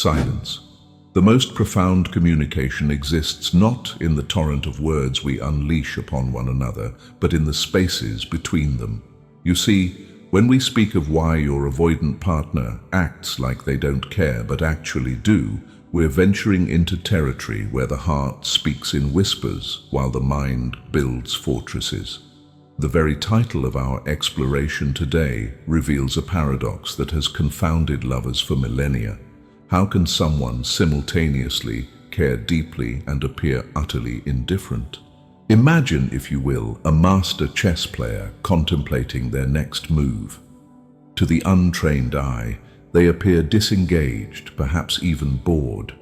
silence. The most profound communication exists not in the torrent of words we unleash upon one another, but in the spaces between them. You see, when we speak of why your avoidant partner acts like they don't care but actually do, we're venturing into territory where the heart speaks in whispers while the mind builds fortresses. The very title of our exploration today reveals a paradox that has confounded lovers for millennia. How can someone simultaneously care deeply and appear utterly indifferent? Imagine, if you will, a master chess player contemplating their next move. To the untrained eye, they appear disengaged, perhaps even bored.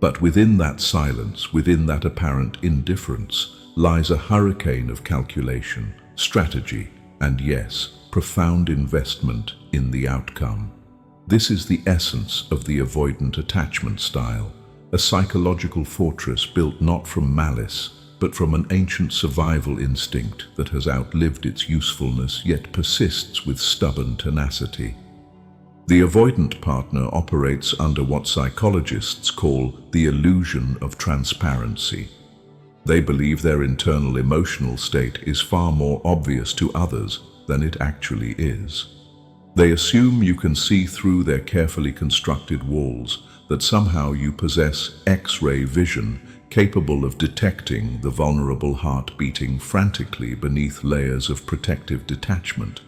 But within that silence, within that apparent indifference, lies a hurricane of calculation, strategy, and yes, profound investment in the outcome. This is the essence of the avoidant attachment style, a psychological fortress built not from malice, but from an ancient survival instinct that has outlived its usefulness yet persists with stubborn tenacity. The avoidant partner operates under what psychologists call the illusion of transparency. They believe their internal emotional state is far more obvious to others than it actually is. They assume you can see through their carefully constructed walls, that somehow you possess X-ray vision capable of detecting the vulnerable heart beating frantically beneath layers of protective detachment.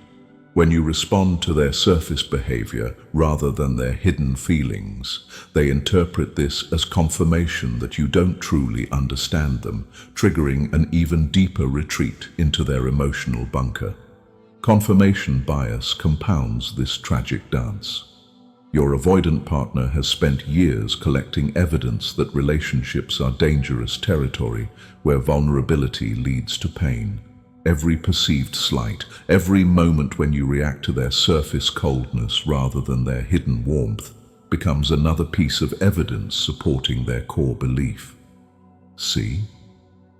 When you respond to their surface behavior rather than their hidden feelings, they interpret this as confirmation that you don't truly understand them, triggering an even deeper retreat into their emotional bunker. Confirmation bias compounds this tragic dance. Your avoidant partner has spent years collecting evidence that relationships are dangerous territory where vulnerability leads to pain. Every perceived slight, every moment when you react to their surface coldness rather than their hidden warmth, becomes another piece of evidence supporting their core belief. See,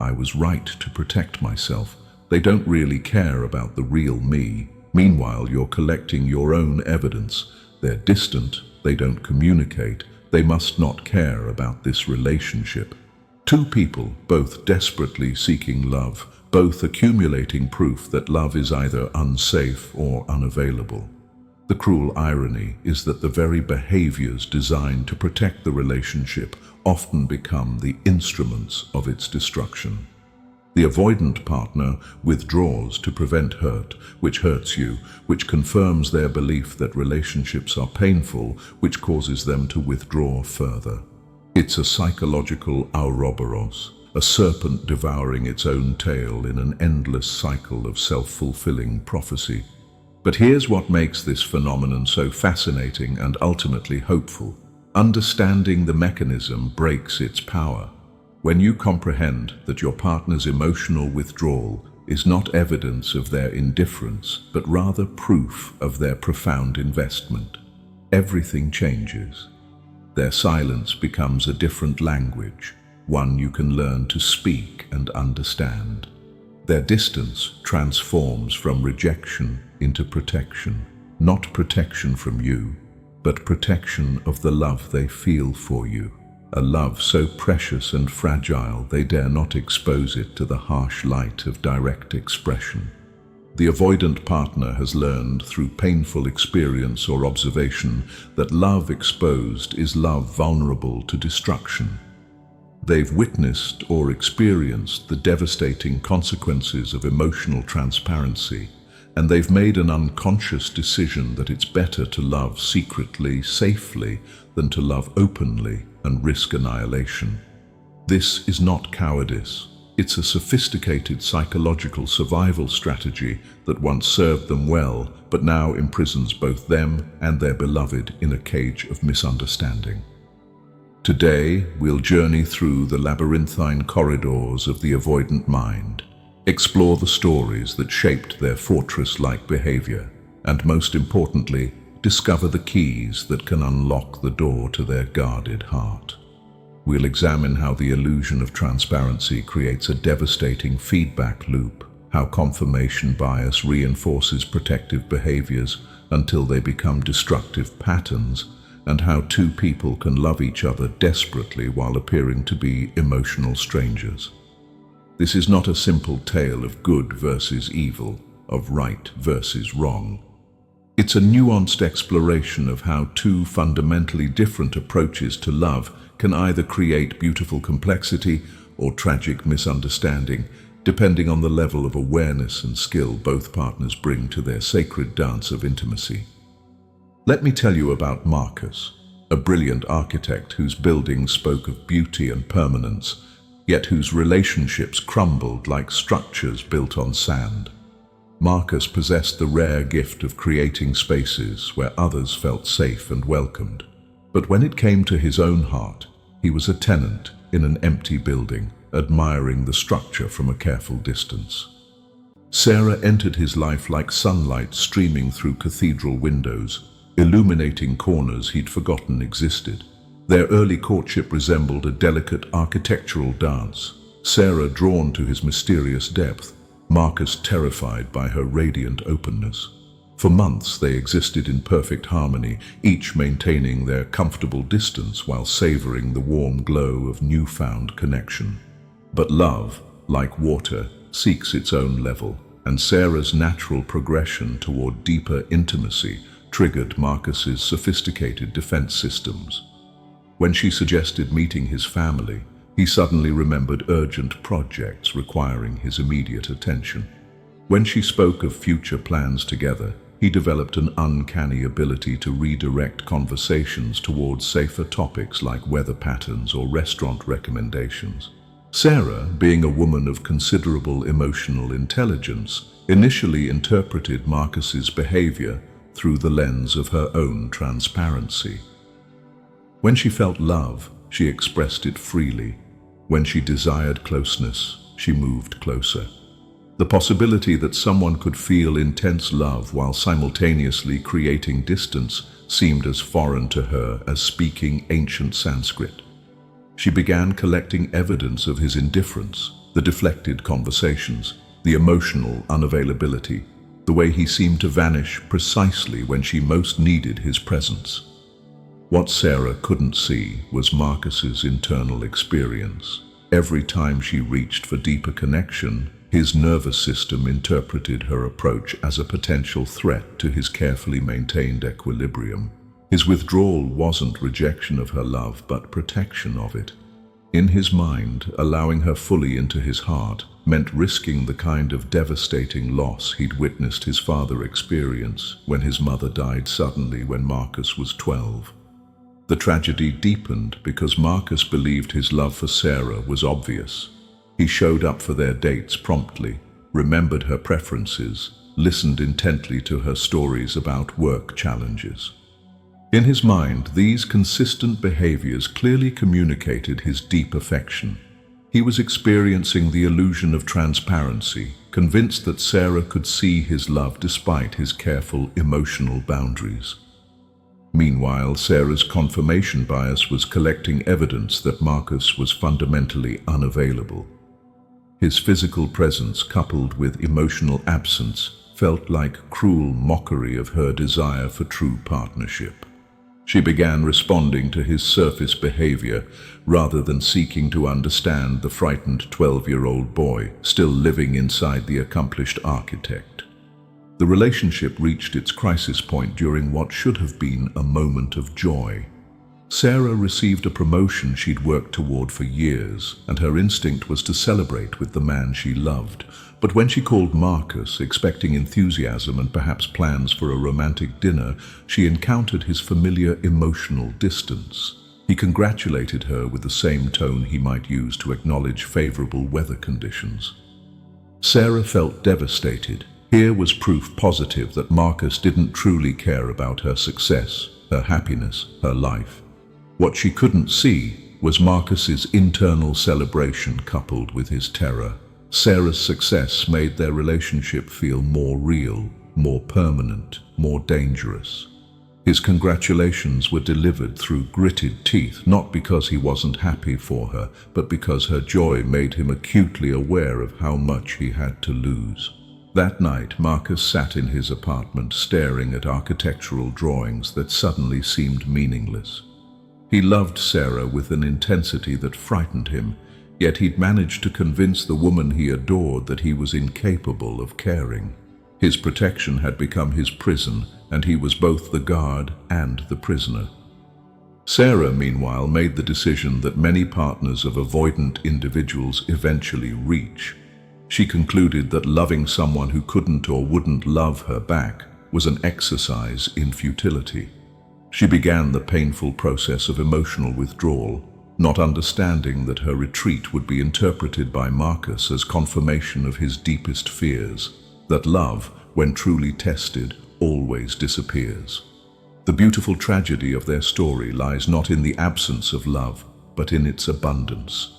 I was right to protect myself. They don't really care about the real me. Meanwhile, you're collecting your own evidence. They're distant, they don't communicate, they must not care about this relationship. Two people, both desperately seeking love, both accumulating proof that love is either unsafe or unavailable. The cruel irony is that the very behaviors designed to protect the relationship often become the instruments of its destruction. The avoidant partner withdraws to prevent hurt, which hurts you, which confirms their belief that relationships are painful, which causes them to withdraw further. It's a psychological Ouroboros, a serpent devouring its own tail in an endless cycle of self-fulfilling prophecy. But here's what makes this phenomenon so fascinating and ultimately hopeful. Understanding the mechanism breaks its power. When you comprehend that your partner's emotional withdrawal is not evidence of their indifference, but rather proof of their profound investment, everything changes. Their silence becomes a different language, one you can learn to speak and understand. Their distance transforms from rejection into protection, not protection from you, but protection of the love they feel for you. A love so precious and fragile they dare not expose it to the harsh light of direct expression. The avoidant partner has learned through painful experience or observation that love exposed is love vulnerable to destruction. They've witnessed or experienced the devastating consequences of emotional transparency, and they've made an unconscious decision that it's better to love secretly, safely, than to love openly and risk annihilation. This is not cowardice. It's a sophisticated psychological survival strategy that once served them well, but now imprisons both them and their beloved in a cage of misunderstanding. Today, we'll journey through the labyrinthine corridors of the avoidant mind, explore the stories that shaped their fortress-like behavior, and most importantly, discover the keys that can unlock the door to their guarded heart. We'll examine how the illusion of transparency creates a devastating feedback loop, how confirmation bias reinforces protective behaviors until they become destructive patterns, and how two people can love each other desperately while appearing to be emotional strangers. This is not a simple tale of good versus evil, of right versus wrong. It's a nuanced exploration of how two fundamentally different approaches to love can either create beautiful complexity or tragic misunderstanding, depending on the level of awareness and skill both partners bring to their sacred dance of intimacy. Let me tell you about Marcus, a brilliant architect whose buildings spoke of beauty and permanence, yet whose relationships crumbled like structures built on sand. Marcus possessed the rare gift of creating spaces where others felt safe and welcomed. But when it came to his own heart, he was a tenant in an empty building, admiring the structure from a careful distance. Sarah entered his life like sunlight streaming through cathedral windows, illuminating corners he'd forgotten existed. Their early courtship resembled a delicate architectural dance, Sarah drawn to his mysterious depth, Marcus terrified by her radiant openness. For months they existed in perfect harmony, each maintaining their comfortable distance while savoring the warm glow of newfound connection. But love, like water, seeks its own level, and Sarah's natural progression toward deeper intimacy triggered Marcus's sophisticated defense systems. When she suggested meeting his family, he suddenly remembered urgent projects requiring his immediate attention. When she spoke of future plans together, he developed an uncanny ability to redirect conversations towards safer topics like weather patterns or restaurant recommendations. Sarah, being a woman of considerable emotional intelligence, initially interpreted Marcus's behavior through the lens of her own transparency. When she felt love, she expressed it freely. When she desired closeness, she moved closer. The possibility that someone could feel intense love while simultaneously creating distance seemed as foreign to her as speaking ancient Sanskrit. She began collecting evidence of his indifference, the deflected conversations, the emotional unavailability, the way he seemed to vanish precisely when she most needed his presence. What Sarah couldn't see was Marcus's internal experience. Every time she reached for deeper connection, his nervous system interpreted her approach as a potential threat to his carefully maintained equilibrium. His withdrawal wasn't rejection of her love, but protection of it. In his mind, allowing her fully into his heart meant risking the kind of devastating loss he'd witnessed his father experience when his mother died suddenly when Marcus was 12. The tragedy deepened because Marcus believed his love for Sarah was obvious. He showed up for their dates promptly, remembered her preferences, listened intently to her stories about work challenges. In his mind, these consistent behaviors clearly communicated his deep affection. He was experiencing the illusion of transparency, convinced that Sarah could see his love despite his careful emotional boundaries. Meanwhile, Sarah's confirmation bias was collecting evidence that Marcus was fundamentally unavailable. His physical presence, coupled with emotional absence, felt like cruel mockery of her desire for true partnership. She began responding to his surface behavior rather than seeking to understand the frightened 12-year-old boy still living inside the accomplished architect. The relationship reached its crisis point during what should have been a moment of joy. Sarah received a promotion she'd worked toward for years, and her instinct was to celebrate with the man she loved. But when she called Marcus, expecting enthusiasm and perhaps plans for a romantic dinner, she encountered his familiar emotional distance. He congratulated her with the same tone he might use to acknowledge favorable weather conditions. Sarah felt devastated. Here was proof positive that Marcus didn't truly care about her success, her happiness, her life. What she couldn't see was Marcus's internal celebration coupled with his terror. Sarah's success made their relationship feel more real, more permanent, more dangerous. His congratulations were delivered through gritted teeth, not because he wasn't happy for her, but because her joy made him acutely aware of how much he had to lose. That night, Marcus sat in his apartment staring at architectural drawings that suddenly seemed meaningless. He loved Sarah with an intensity that frightened him, yet he'd managed to convince the woman he adored that he was incapable of caring. His protection had become his prison, and he was both the guard and the prisoner. Sarah, meanwhile, made the decision that many partners of avoidant individuals eventually reach. She concluded that loving someone who couldn't or wouldn't love her back was an exercise in futility. She began the painful process of emotional withdrawal, not understanding that her retreat would be interpreted by Marcus as confirmation of his deepest fears, that love, when truly tested, always disappears. The beautiful tragedy of their story lies not in the absence of love, but in its abundance.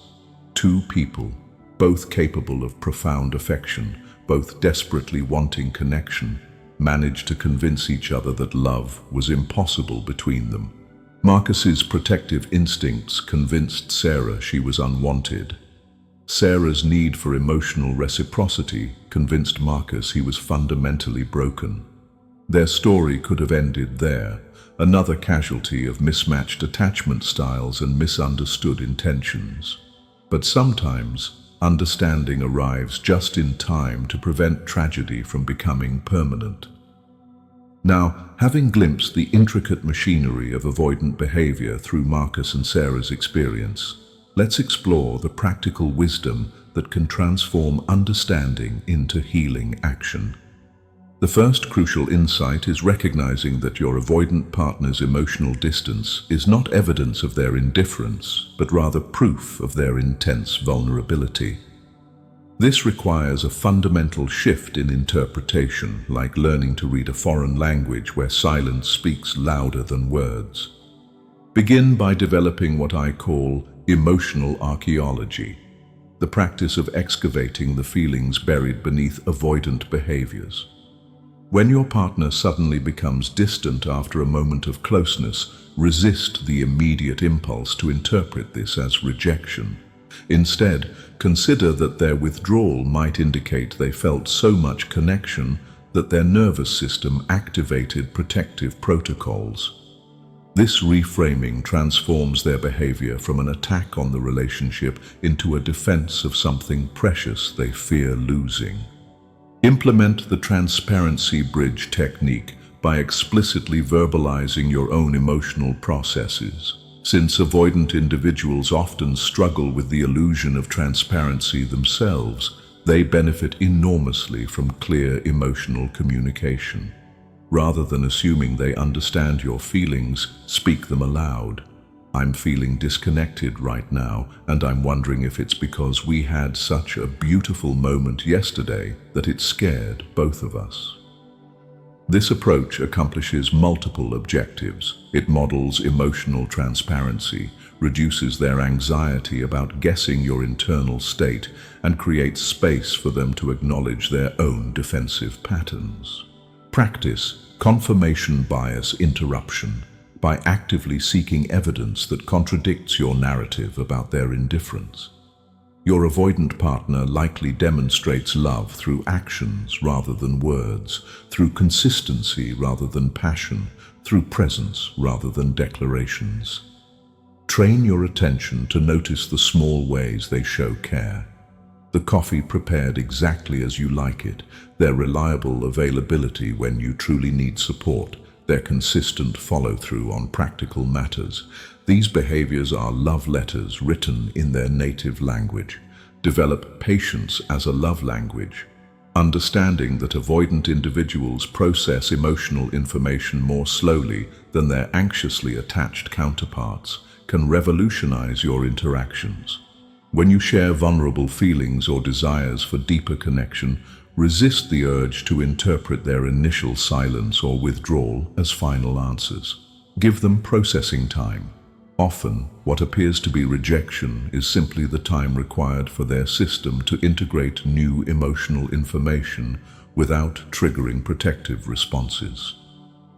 Two people, both capable of profound affection, both desperately wanting connection, managed to convince each other that love was impossible between them. Marcus's protective instincts convinced Sarah she was unwanted. Sarah's need for emotional reciprocity convinced Marcus he was fundamentally broken. Their story could have ended there, another casualty of mismatched attachment styles and misunderstood intentions. But sometimes, understanding arrives just in time to prevent tragedy from becoming permanent. Now, having glimpsed the intricate machinery of avoidant behavior through Marcus and Sarah's experience, let's explore the practical wisdom that can transform understanding into healing action. The first crucial insight is recognizing that your avoidant partner's emotional distance is not evidence of their indifference, but rather proof of their intense vulnerability. This requires a fundamental shift in interpretation, like learning to read a foreign language where silence speaks louder than words. Begin by developing what I call emotional archaeology, the practice of excavating the feelings buried beneath avoidant behaviors. When your partner suddenly becomes distant after a moment of closeness, resist the immediate impulse to interpret this as rejection. Instead, consider that their withdrawal might indicate they felt so much connection that their nervous system activated protective protocols. This reframing transforms their behavior from an attack on the relationship into a defense of something precious they fear losing. Implement the transparency bridge technique by explicitly verbalizing your own emotional processes. Since avoidant individuals often struggle with the illusion of transparency themselves, they benefit enormously from clear emotional communication. Rather than assuming they understand your feelings, speak them aloud. I'm feeling disconnected right now, and I'm wondering if it's because we had such a beautiful moment yesterday that it scared both of us. This approach accomplishes multiple objectives. It models emotional transparency, reduces their anxiety about guessing your internal state, and creates space for them to acknowledge their own defensive patterns. Practice confirmation bias interruption by actively seeking evidence that contradicts your narrative about their indifference. Your avoidant partner likely demonstrates love through actions rather than words, through consistency rather than passion, through presence rather than declarations. Train your attention to notice the small ways they show care. The coffee prepared exactly as you like it, their reliable availability when you truly need support, their consistent follow-through on practical matters. These behaviors are love letters written in their native language. Develop patience as a love language. Understanding that avoidant individuals process emotional information more slowly than their anxiously attached counterparts can revolutionize your interactions. When you share vulnerable feelings or desires for deeper connection, resist the urge to interpret their initial silence or withdrawal as final answers. Give them processing time. Often, what appears to be rejection is simply the time required for their system to integrate new emotional information without triggering protective responses.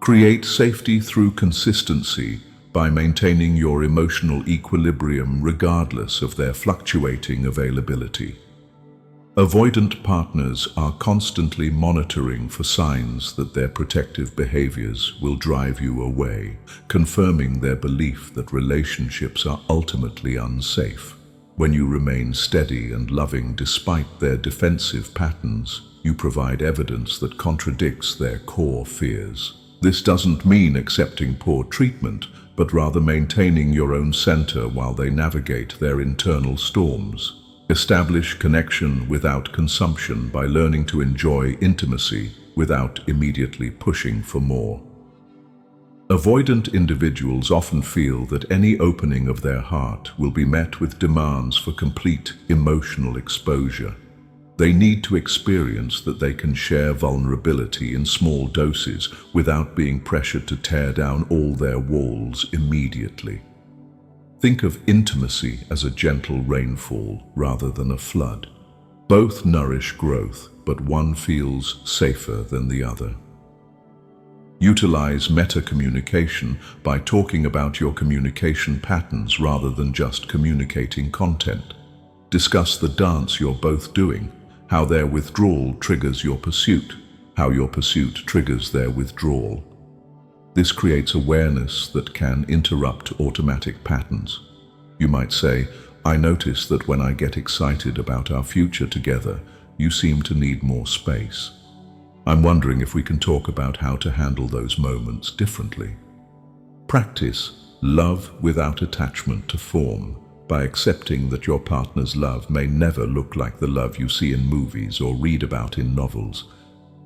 Create safety through consistency by maintaining your emotional equilibrium regardless of their fluctuating availability. Avoidant partners are constantly monitoring for signs that their protective behaviors will drive you away, confirming their belief that relationships are ultimately unsafe. When you remain steady and loving despite their defensive patterns, you provide evidence that contradicts their core fears. This doesn't mean accepting poor treatment, but rather maintaining your own center while they navigate their internal storms. Establish connection without consumption by learning to enjoy intimacy without immediately pushing for more. Avoidant individuals often feel that any opening of their heart will be met with demands for complete emotional exposure. They need to experience that they can share vulnerability in small doses without being pressured to tear down all their walls immediately. Think of intimacy as a gentle rainfall rather than a flood. Both nourish growth, but one feels safer than the other. Utilize meta-communication by talking about your communication patterns rather than just communicating content. Discuss the dance you're both doing, how their withdrawal triggers your pursuit, how your pursuit triggers their withdrawal. This creates awareness that can interrupt automatic patterns. You might say, "I notice that when I get excited about our future together, you seem to need more space. I'm wondering if we can talk about how to handle those moments differently." Practice love without attachment to form by accepting that your partner's love may never look like the love you see in movies or read about in novels.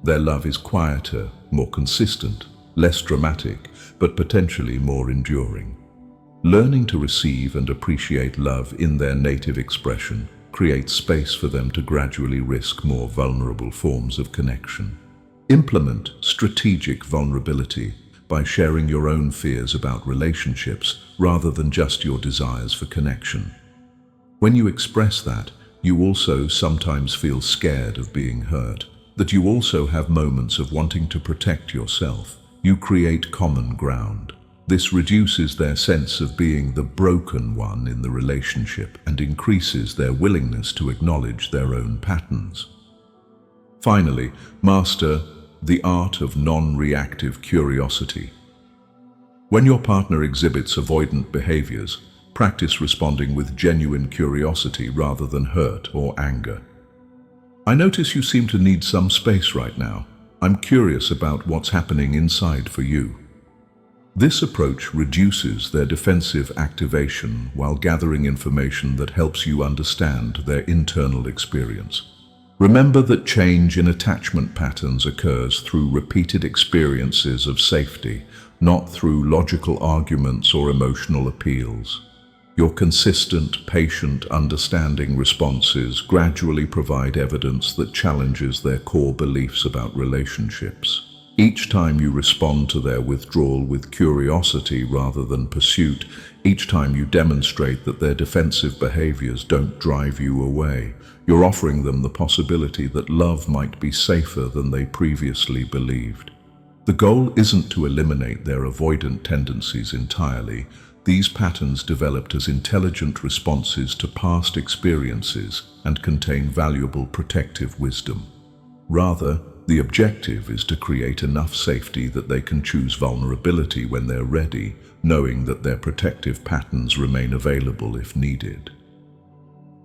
Their love is quieter, more consistent, less dramatic, but potentially more enduring. Learning to receive and appreciate love in their native expression creates space for them to gradually risk more vulnerable forms of connection. Implement strategic vulnerability by sharing your own fears about relationships rather than just your desires for connection. When you express that, you also sometimes feel scared of being hurt, that you also have moments of wanting to protect yourself. You create common ground. This reduces their sense of being the broken one in the relationship and increases their willingness to acknowledge their own patterns. Finally, master the art of non-reactive curiosity. When your partner exhibits avoidant behaviors, practice responding with genuine curiosity rather than hurt or anger. "I notice you seem to need some space right now. I'm curious about what's happening inside for you." This approach reduces their defensive activation while gathering information that helps you understand their internal experience. Remember that change in attachment patterns occurs through repeated experiences of safety, not through logical arguments or emotional appeals. Your consistent, patient, understanding responses gradually provide evidence that challenges their core beliefs about relationships. Each time you respond to their withdrawal with curiosity rather than pursuit, each time you demonstrate that their defensive behaviors don't drive you away, you're offering them the possibility that love might be safer than they previously believed. The goal isn't to eliminate their avoidant tendencies entirely. These patterns developed as intelligent responses to past experiences and contain valuable protective wisdom. Rather, the objective is to create enough safety that they can choose vulnerability when they're ready, knowing that their protective patterns remain available if needed.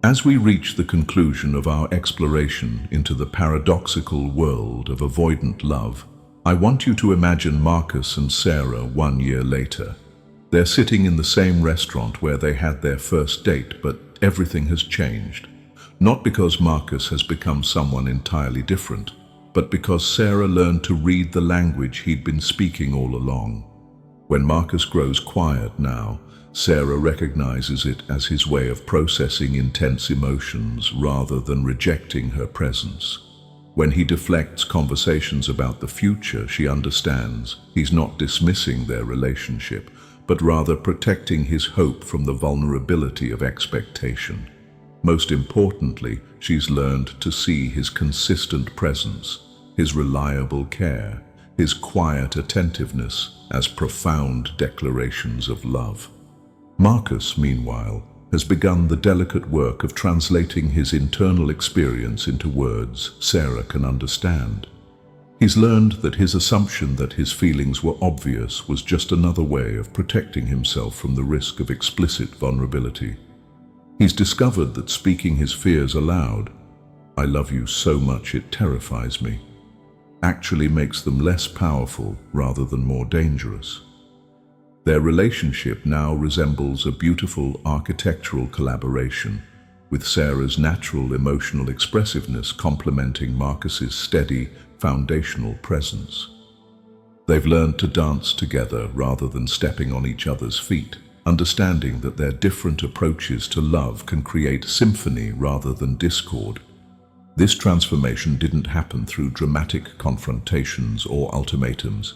As we reach the conclusion of our exploration into the paradoxical world of avoidant love, I want you to imagine Marcus and Sarah 1 year later. They're sitting in the same restaurant where they had their first date, but everything has changed. Not because Marcus has become someone entirely different, but because Sarah learned to read the language he'd been speaking all along. When Marcus grows quiet now, Sarah recognizes it as his way of processing intense emotions rather than rejecting her presence. When he deflects conversations about the future, she understands he's not dismissing their relationship, but rather protecting his hope from the vulnerability of expectation. Most importantly, she's learned to see his consistent presence, his reliable care, his quiet attentiveness as profound declarations of love. Marcus, meanwhile, has begun the delicate work of translating his internal experience into words Sarah can understand. He's learned that his assumption that his feelings were obvious was just another way of protecting himself from the risk of explicit vulnerability. He's discovered that speaking his fears aloud, "I love you so much it terrifies me," actually makes them less powerful rather than more dangerous. Their relationship now resembles a beautiful architectural collaboration, with Sarah's natural emotional expressiveness complementing Marcus's steady, foundational presence. They've learned to dance together rather than stepping on each other's feet, understanding that their different approaches to love can create symphony rather than discord. This transformation didn't happen through dramatic confrontations or ultimatums.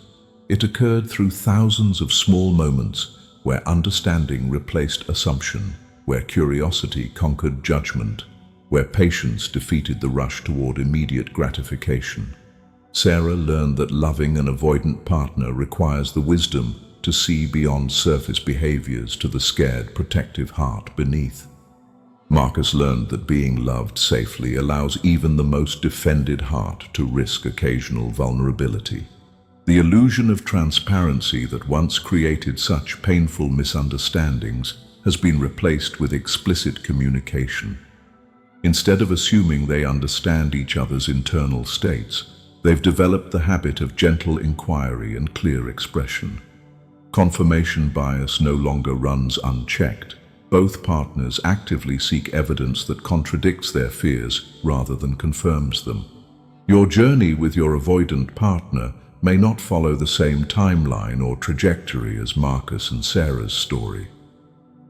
It occurred through thousands of small moments where understanding replaced assumption, where curiosity conquered judgment, where patience defeated the rush toward immediate gratification. Sarah learned that loving an avoidant partner requires the wisdom to see beyond surface behaviors to the scared, protective heart beneath. Marcus learned that being loved safely allows even the most defended heart to risk occasional vulnerability. The illusion of transparency that once created such painful misunderstandings has been replaced with explicit communication. Instead of assuming they understand each other's internal states, they've developed the habit of gentle inquiry and clear expression. Confirmation bias no longer runs unchecked. Both partners actively seek evidence that contradicts their fears rather than confirms them. Your journey with your avoidant partner may not follow the same timeline or trajectory as Marcus and Sarah's story.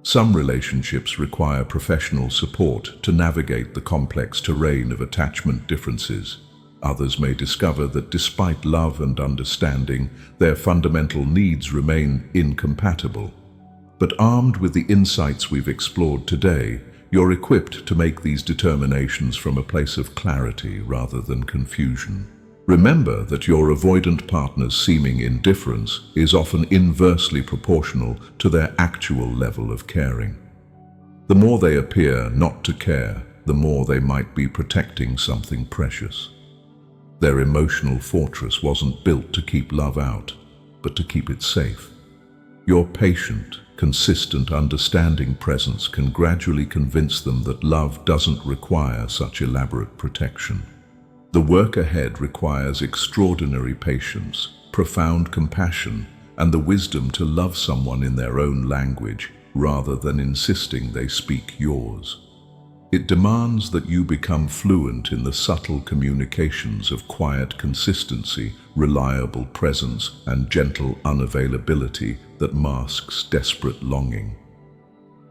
Some relationships require professional support to navigate the complex terrain of attachment differences. Others may discover that despite love and understanding, their fundamental needs remain incompatible. But armed with the insights we've explored today, you're equipped to make these determinations from a place of clarity rather than confusion. Remember that your avoidant partner's seeming indifference is often inversely proportional to their actual level of caring. The more they appear not to care, the more they might be protecting something precious. Their emotional fortress wasn't built to keep love out, but to keep it safe. Your patient, consistent, understanding presence can gradually convince them that love doesn't require such elaborate protection. The work ahead requires extraordinary patience, profound compassion, and the wisdom to love someone in their own language rather than insisting they speak yours. It demands that you become fluent in the subtle communications of quiet consistency, reliable presence, and gentle unavailability that masks desperate longing.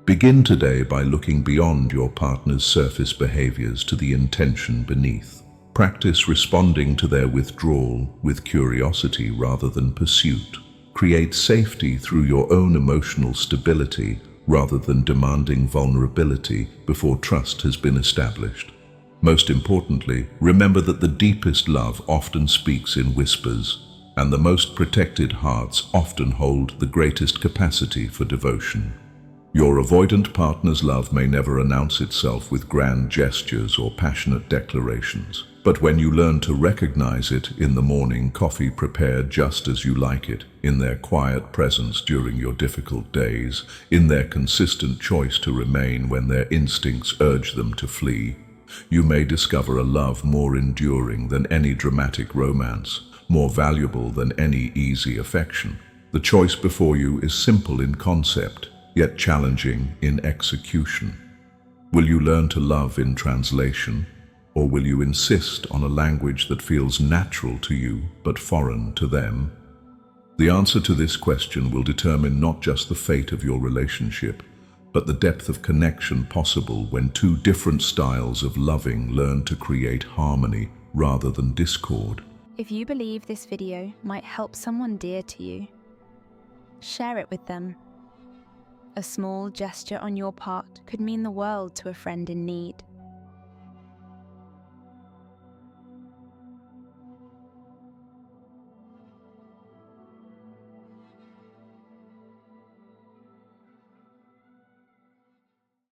Begin today by looking beyond your partner's surface behaviors to the intention beneath. Practice responding to their withdrawal with curiosity rather than pursuit. Create safety through your own emotional stability rather than demanding vulnerability before trust has been established. Most importantly, remember that the deepest love often speaks in whispers, and the most protected hearts often hold the greatest capacity for devotion. Your avoidant partner's love may never announce itself with grand gestures or passionate declarations, but when you learn to recognize it in the morning coffee prepared just as you like it, in their quiet presence during your difficult days, in their consistent choice to remain when their instincts urge them to flee, you may discover a love more enduring than any dramatic romance, more valuable than any easy affection. The choice before you is simple in concept, yet challenging in execution. Will you learn to love in translation, or will you insist on a language that feels natural to you but foreign to them? The answer to this question will determine not just the fate of your relationship, but the depth of connection possible when two different styles of loving learn to create harmony rather than discord. If you believe this video might help someone dear to you, share it with them. A small gesture on your part could mean the world to a friend in need.